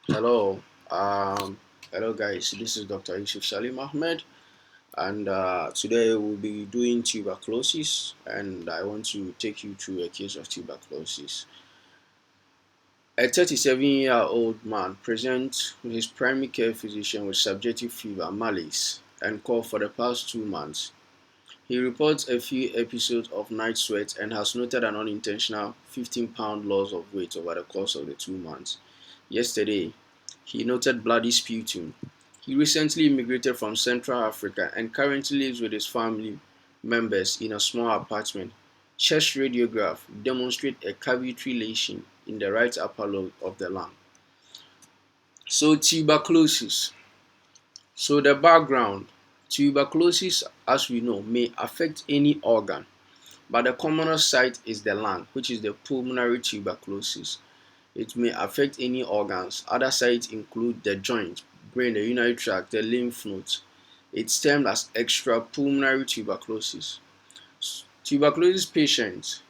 Hello, hello guys. This is Dr. Yusuf Salim Ahmed, and today we'll be doing tuberculosis. And I want to take you through a case of tuberculosis. A 37-year-old man presents with his primary care physician with subjective fever, malaise, and cough for the past 2 months. He reports a few episodes of night sweat and has noted an unintentional 15-pound loss of weight over the course of the 2 months. Yesterday, he noted bloody sputum. He recently immigrated from Central Africa and currently lives with his family members in a small apartment. Chest radiograph demonstrates a cavity lesion in the right upper lobe of the lung. So tuberculosis. So the background. Tuberculosis, as we know, may affect any organ, but the commonest site is the lung, which is the pulmonary tuberculosis. It may affect any organs. Other sites include the joint, brain, the urinary tract, the lymph nodes. It's termed as extrapulmonary tuberculosis. Tuberculosis patients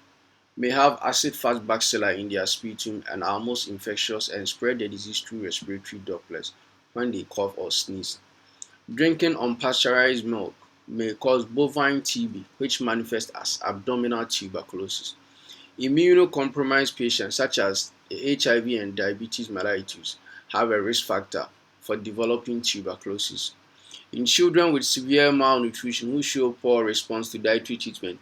may have acid-fast bacilli in their sputum and are most infectious and spread the disease through respiratory droplets when they cough or sneeze. Drinking unpasteurized milk may cause bovine TB, which manifests as abdominal tuberculosis. Immunocompromised patients such as HIV and diabetes mellitus have a risk factor for developing tuberculosis. In children with severe malnutrition who show poor response to dietary treatment,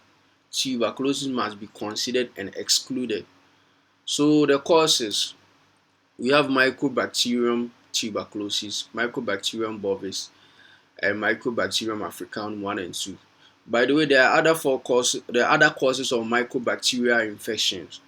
tuberculosis must be considered and excluded. So the causes, we have Mycobacterium tuberculosis, Mycobacterium bovis, and Mycobacterium africanum 1 and 2. By the way, there are other causes of mycobacterial infections.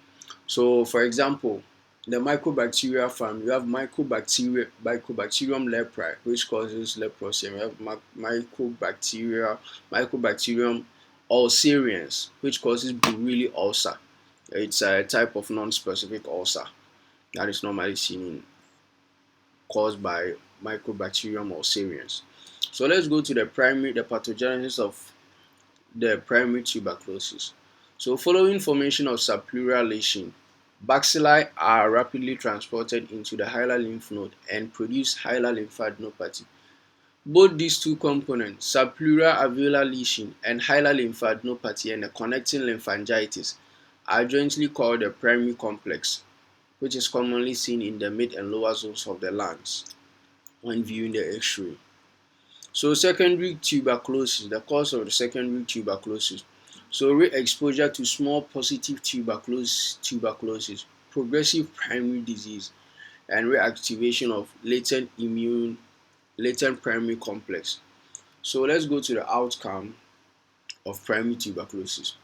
So, for example, the mycobacteria family, you have Mycobacterium leprae, which causes leprosy, and we have Mycobacterium ulcerians, which causes Buruli ulcer. It's a type of non-specific ulcer that is normally caused by Mycobacterium ulcerians. So let's go to the pathogenesis of the primary tuberculosis. So following formation of subpleural lesion, bacilli are rapidly transported into the hilar lymph node and produce hilar lymphadenopathy. Both these two components, subpleural alveolar lesion and hilar lymphadenopathy and the connecting lymphangitis, are jointly called the primary complex, which is commonly seen in the mid and lower zones of the lungs when viewing the X-ray. So secondary tuberculosis, the cause of the secondary tuberculosis. So re-exposure to small positive tuberculosis, progressive primary disease, and reactivation of latent primary complex. So let's go to the outcome of primary tuberculosis.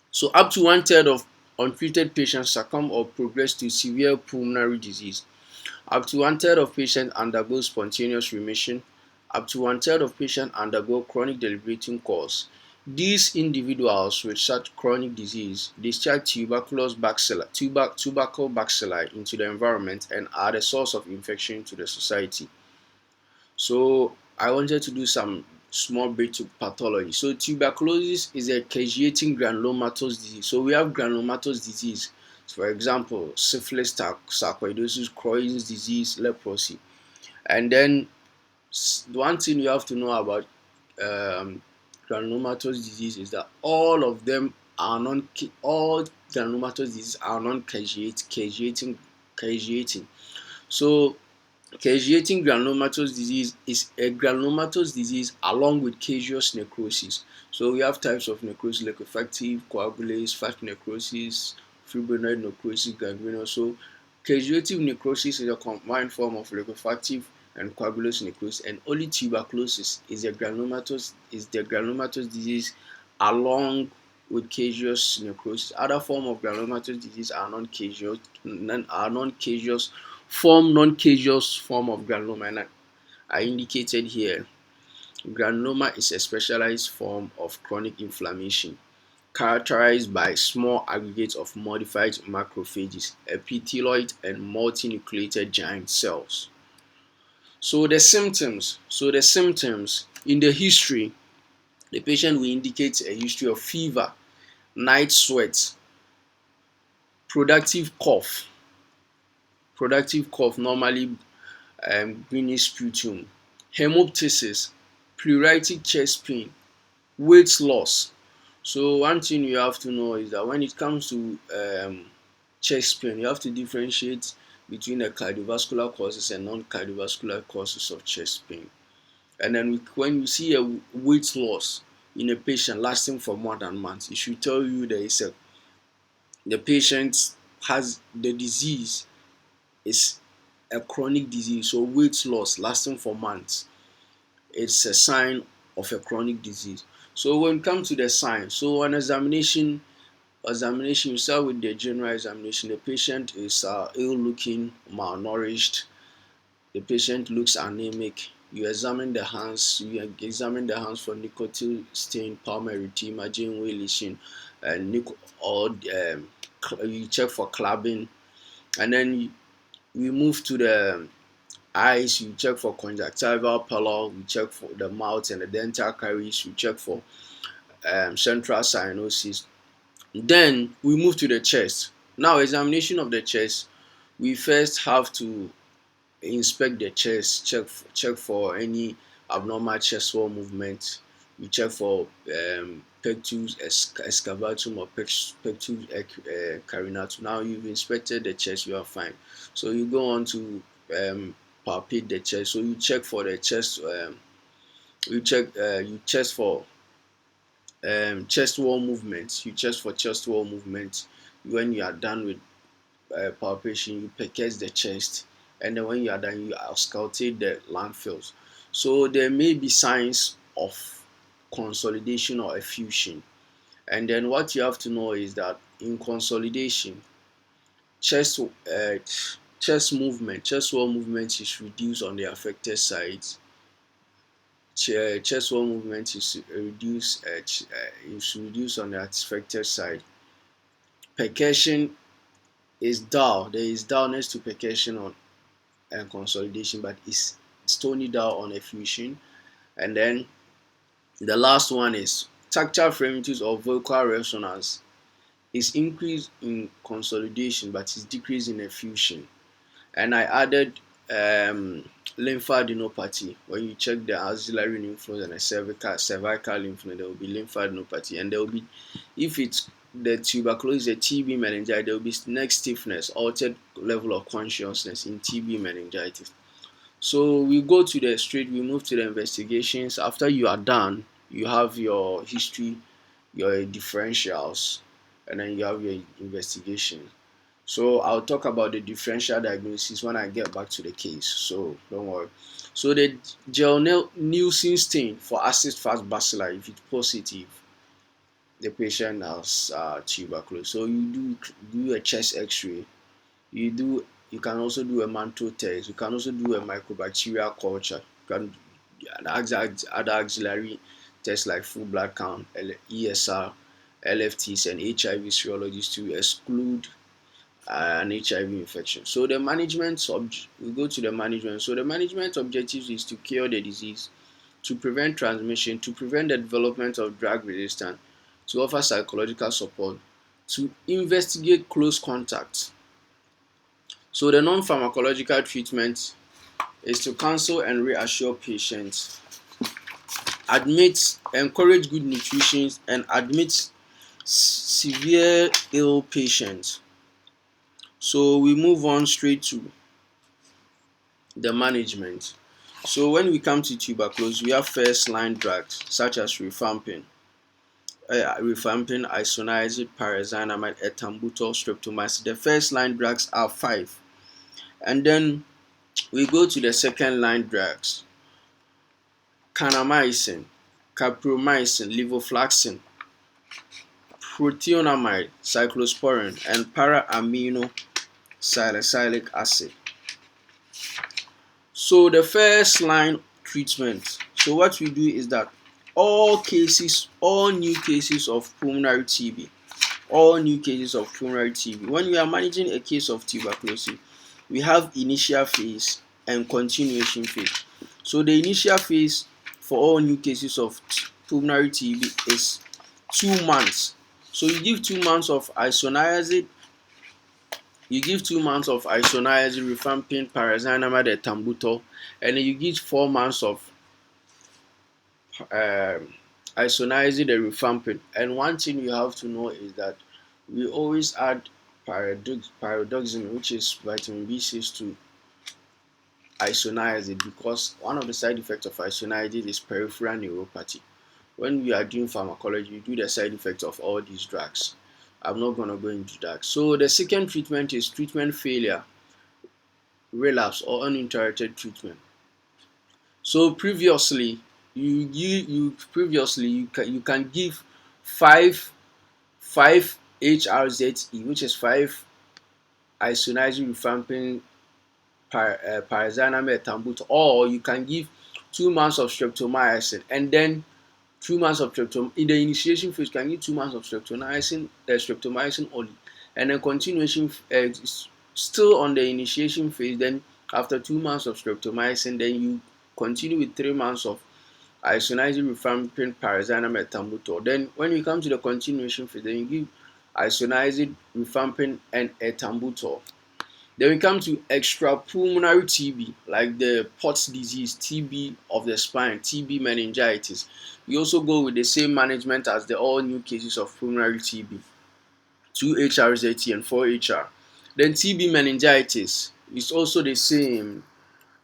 So up to 1/3 of untreated patients succumb or progress to severe pulmonary disease. Up to 1/3 of patients undergo spontaneous remission. Up to 1/3 of patients undergo chronic deliberating cause. These individuals with such chronic disease discharge tubercle bacilli into the environment and are the source of infection to the society. So I wanted to do some small bit of pathology. So tuberculosis is a caseating granulomatous disease. So we have granulomatous disease. For example, syphilis, sarcoidosis, Crohn's disease, leprosy. And then one thing you have to know about granulomatous disease is that all of them are all granulomatous diseases are non-caseating. So caseating granulomatous disease is a granulomatous disease along with caseous necrosis. So we have types of necrosis: liquefactive, coagulase, fat necrosis, fibrinoid necrosis, gangrenous. So caseative necrosis is a combined form of liquefactive and coagulose necrosis, and only tuberculosis is the granulomatous disease along with caseous necrosis. Other form of granulomatous disease are non-caseous form of granuloma, and I indicated here. Granuloma is a specialized form of chronic inflammation characterized by small aggregates of modified macrophages, epithelioid and multinucleated giant cells. So the symptoms in the history, the patient will indicate a history of fever, night sweat, productive cough, normally greenish sputum, hemoptysis, pleuritic chest pain, weight loss. So one thing you have to know is that when it comes to chest pain, you have to differentiate between the cardiovascular causes and non-cardiovascular causes of chest pain. And then when you see a weight loss in a patient lasting for more than months, it should tell you the patient has the disease is a chronic disease. So weight loss lasting for months, it's a sign of a chronic disease. So when it comes to the signs, so on examination, you start with the general examination. The patient is ill looking, malnourished. The patient looks anemic. You examine the hands. You examine the hands for nicotine stain, palmar erythema, Janeway lesion, and you check for clubbing, and then we move to the eyes. You check for conjunctival pallor. We check for the mouth and the dental caries. We check for central cyanosis. Then we move to the chest. Now, examination of the chest, we first have to inspect the chest, check for any abnormal chest wall movement. We check for pectus excavatum or pectus carinatum. Now you've inspected the chest, you are fine. So you go on to palpate the chest. So you check for the chest. You check for chest wall movements. You check for chest wall movements. When you are done with palpation, you percuss the chest, and then when you are done, you auscultate the lung fields. So there may be signs of consolidation or effusion. And then what you have to know is that in consolidation, chest wall movement is reduced on the affected sides. Chest wall movement is reduced on the affected side. Percussion is dull. There is dullness to percussion on consolidation, but it's stony dull on effusion. And then the last one is tactile phragmitis or vocal resonance is increased in consolidation, but is decreased in effusion. And I added lymphadenopathy. When you check the axillary lymph nodes and the cervical lymph node, there will be lymphadenopathy, and there will be, if it's the tuberculosis, the TB meningitis, there will be neck stiffness, altered level of consciousness in TB meningitis. So we go to we move to the investigations. After you are done, you have your history, your differentials, and then you have your investigation. So I'll talk about the differential diagnosis when I get back to the case, so don't worry. So the gel-Nielsen stain for acid-fast bacilli, if it's positive, the patient has tuberculosis. So you do a chest x-ray. You can also do a mantle test. You can also do a microbacterial culture. You can do other auxiliary tests like full blood count, ESR, LFTs, and HIV serologies to exclude an HIV infection. So the management we go to the management. So the management objectives is to cure the disease, to prevent transmission, to prevent the development of drug resistance, to offer psychological support, to investigate close contacts. So the non-pharmacological treatment is to counsel and reassure patients, encourage good nutrition, and admit severe ill patients. So we move on straight to the management. So when we come to tuberculosis, we have first line drugs such as rifampin, isoniazid, pyrazinamide, ethambutol, streptomycin. The first line drugs are 5. And then we go to the second line drugs: kanamycin, capromycin, levofloxacin, prothionamide, cyclosporin, and para-amino salicylic acid. So the first line treatment. So what we do is that all new cases of pulmonary TB, when we are managing a case of tuberculosis, we have initial phase and continuation phase. So the initial phase for all new cases of pulmonary TB is 2 months. So you give 2 months of isoniazid, You give 2 months of isoniazid, rifampin, pyrazinamide, ethambutol, and then you give 4 months of um, isoniazid and rifampin. And one thing you have to know is that we always add pyridoxine, which is vitamin B6, to isoniazid, because one of the side effects of isoniazid is peripheral neuropathy. When we are doing pharmacology, we do the side effects of all these drugs. I'm not going to go into that. So the second treatment is treatment failure, relapse, or uninterrupted treatment. So previously, you can give five five HRZE, which is five isoniazid rifampin pyrazinamide ethambutol, or you can give 2 months of streptomycin, and then 2 months of streptomycin in the initiation phase. You can give 2 months of streptomycin only, and then continuation still on the initiation phase. Then after 2 months of streptomycin, then you continue with 3 months of isoniazid rifampin pyrazinamide ethambutol. Then when you come to the continuation phase, then you give isoniazid rifampin and ethambutol. Then we come to extrapulmonary TB, like the Pott's disease, TB of the spine, TB meningitis. We also go with the same management as the all new cases of pulmonary TB, 2 HRZT and 4 HR. Then TB meningitis is also the same,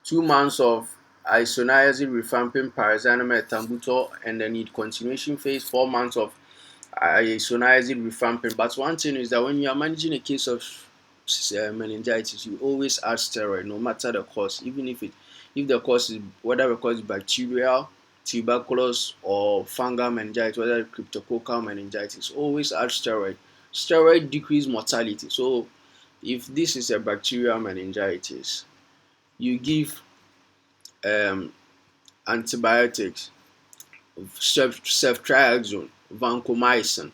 2 months of isoniazid rifampin pyrazinamide ethambutol, and then in continuation phase 4 months of isoniazid rifampin. But one thing is that when you are managing a case of meningitis, you always add steroid, no matter the cause, even if the cause is, whether the cause is bacterial, tuberculosis, or fungal meningitis, whether cryptococcal meningitis, always add steroid. Steroid decrease mortality. So if this is a bacterial meningitis, you give um, antibiotics, ceftriaxone, vancomycin.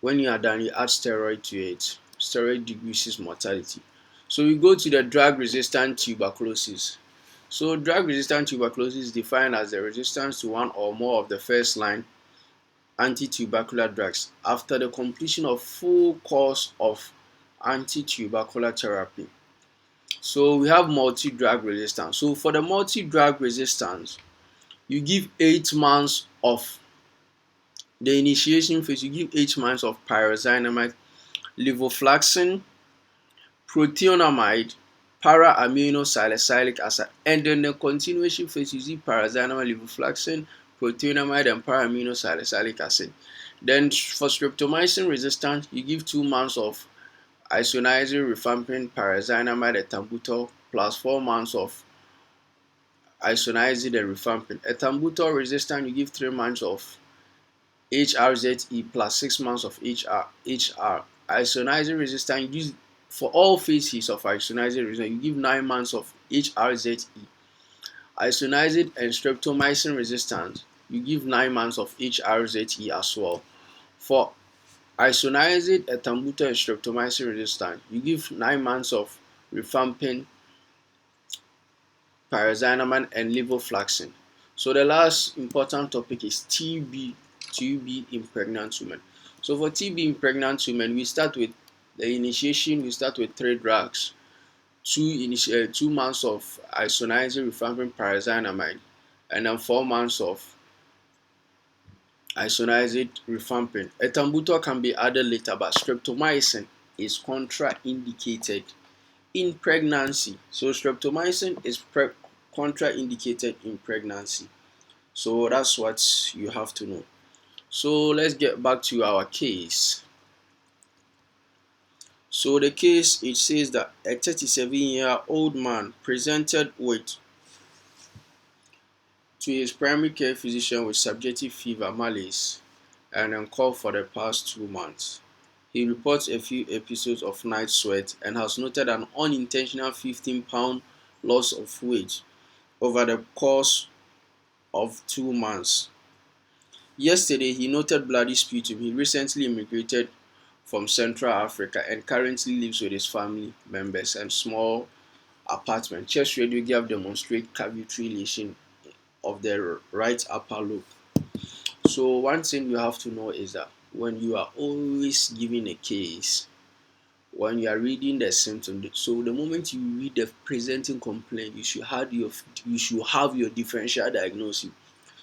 When you are done, you add steroid to it. Steroid decreases mortality. So we go to the drug-resistant tuberculosis. So drug-resistant tuberculosis is defined as the resistance to one or more of the first-line anti-tubercular drugs after the completion of full course of anti-tubercular therapy. So we have multi-drug resistance. So for the multi-drug resistance, you give 8 months of the initiation phase. You give 8 months of pyrazinamide, levofloxacin, prothionamide, para-aminosalicylic acid, and then the continuation phase you give pyrazinamide, levofloxacin, prothionamide, and para-aminosalicylic acid. Then for streptomycin resistance, you give 2 months of isoniazid rifampin pyrazinamide ethambutol plus 4 months of isoniazid and rifampin. Ethambutol resistant, you give 3 months of HRZE plus 6 months of HR. Isoniazid resistant, you use for all phases of isoniazid resistant, you give 9 months of HRZE. Isoniazid and streptomycin resistant, you give 9 months of HRZE as well. For isoniazid, ethambutol, and streptomycin resistant, you give 9 months of rifampin, pyrazinamide, and levofloxacin. So the last important topic is TB in pregnant women. So for TB in pregnant women, we start with the initiation. We start with 3 drugs, 2 months of isoniazid rifampin pyrazinamide, and then 4 months of isoniazid rifampin. Ethambutol can be added later, but streptomycin is contraindicated in pregnancy. So streptomycin is contraindicated in pregnancy. So that's what you have to know. So let's get back to our case. So the case, it says that a 37-year-old man presented to his primary care physician with subjective fever, malaise, and on call for the past 2 months. He reports a few episodes of night sweat and has noted an unintentional 15-pound loss of weight over the course of 2 months. Yesterday, he noted bloody sputum. He recently immigrated from Central Africa and currently lives with his family members and small apartment. Chest radiograph demonstrate cavity lesion of the right upper lobe. So one thing you have to know is that when you are always giving a case, when you are reading the symptom. So the moment you read the presenting complaint, you should have your differential diagnosis.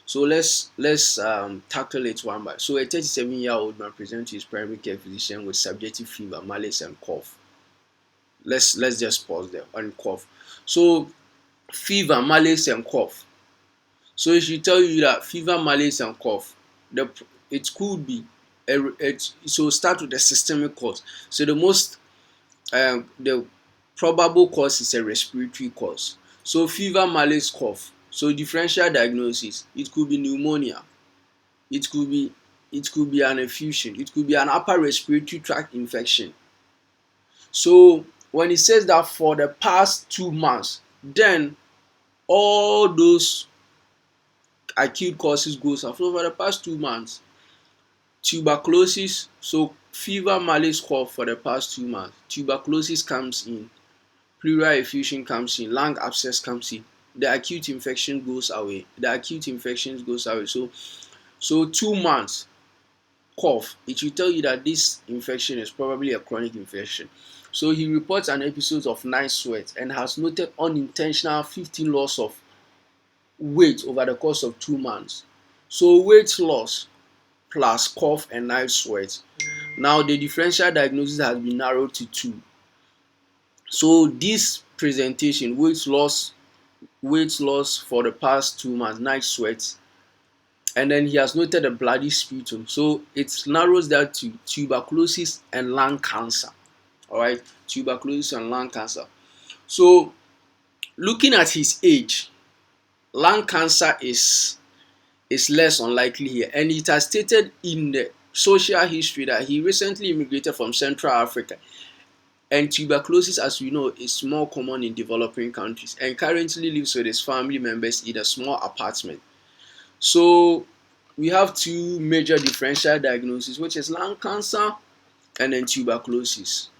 So let's tackle it one by. So a 37-year-old man presents to his primary care physician with subjective fever, malaise, and cough. Let's just pause there and cough. So fever, malaise, and cough. So it should tell you that fever, malaise, and cough. It could be so start with the systemic cause. So the probable cause is a respiratory cause. So fever, malaise, cough. So differential diagnosis. It could be pneumonia. It could be an effusion. It could be an upper respiratory tract infection. So when it says that for the past 2 months, then all those acute causes goes off. So for the past 2 months, tuberculosis, so fever, malaise, cough for the past 2 months, tuberculosis comes in, pleural effusion comes in, lung abscess comes in, the acute infection goes away. So 2 months cough, it will tell you that this infection is probably a chronic infection. So he reports an episode of night sweat and has noted unintentional 15 loss of weight over the course of 2 months. So weight loss plus cough and night sweat. Now the differential diagnosis has been narrowed to two. So this presentation, weight loss for the past 2 months, night sweat, and then he has noted a bloody sputum. So it narrows that to tuberculosis and lung cancer. All right, tuberculosis and lung cancer. So looking at his age, lung cancer is less unlikely here, and it has stated in the social history that he recently immigrated from Central Africa, and tuberculosis, as we know, is more common in developing countries, and currently lives with his family members in a small apartment. So we have two major differential diagnoses, which is lung cancer and then tuberculosis.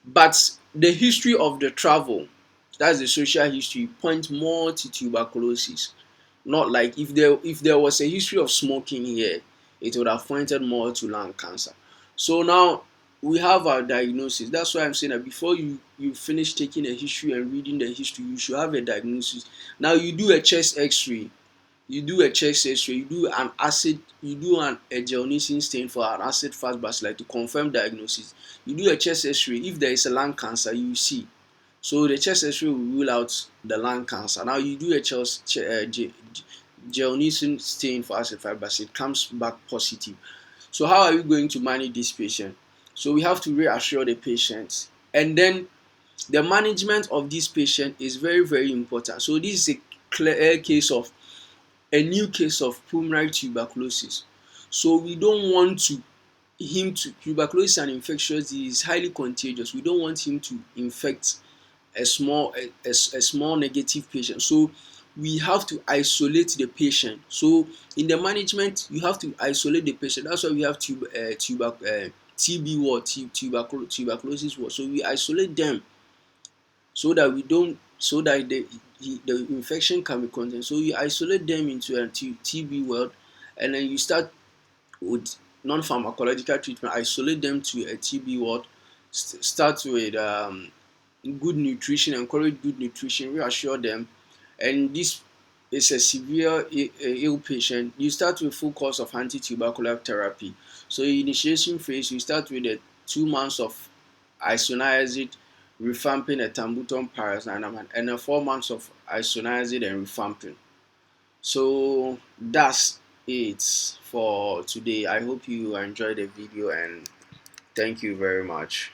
But the history of the travel, that's the social history, points more to tuberculosis. Not like if there was a history of smoking here, it would have pointed more to lung cancer. So now we have our diagnosis. That's why I'm saying that before you finish taking a history and reading the history, you should have a diagnosis. Now you do a chest X-ray, you do an acid, you do a Gel-Neeson stain for an acid fast bacilli to confirm diagnosis. You do a chest X-ray. If there is a lung cancer, you see. So the chest X-ray will rule out the lung cancer. Now you do a Gel-Neeson stain for acid fast bacilli, it comes back positive. So how are we going to manage this patient? So we have to reassure the patient, and then the management of this patient is very, very important. So this is a clear case of a new case of pulmonary tuberculosis. So we don't want tuberculosis and infectious disease is highly contagious. We don't want him to infect a small negative patient. So we have to isolate the patient. So in the management, you have to isolate the patient. That's why we have TB ward, tuberculosis ward. So we isolate them so that the infection can be contained. So you isolate them into a TB ward, and then you start with non-pharmacological treatment. Isolate them to a TB ward. Start with good nutrition, encourage good nutrition, reassure them. And this is a severe ill patient. You start with full course of anti-tubercular therapy. So in initiation phase, you start with the 2 months of isoniazid, rifampin, and ethambutal paracetamol, and then 4 months of isoniazid and rifampin. So that's it for today. I hope you enjoyed the video, and thank you very much.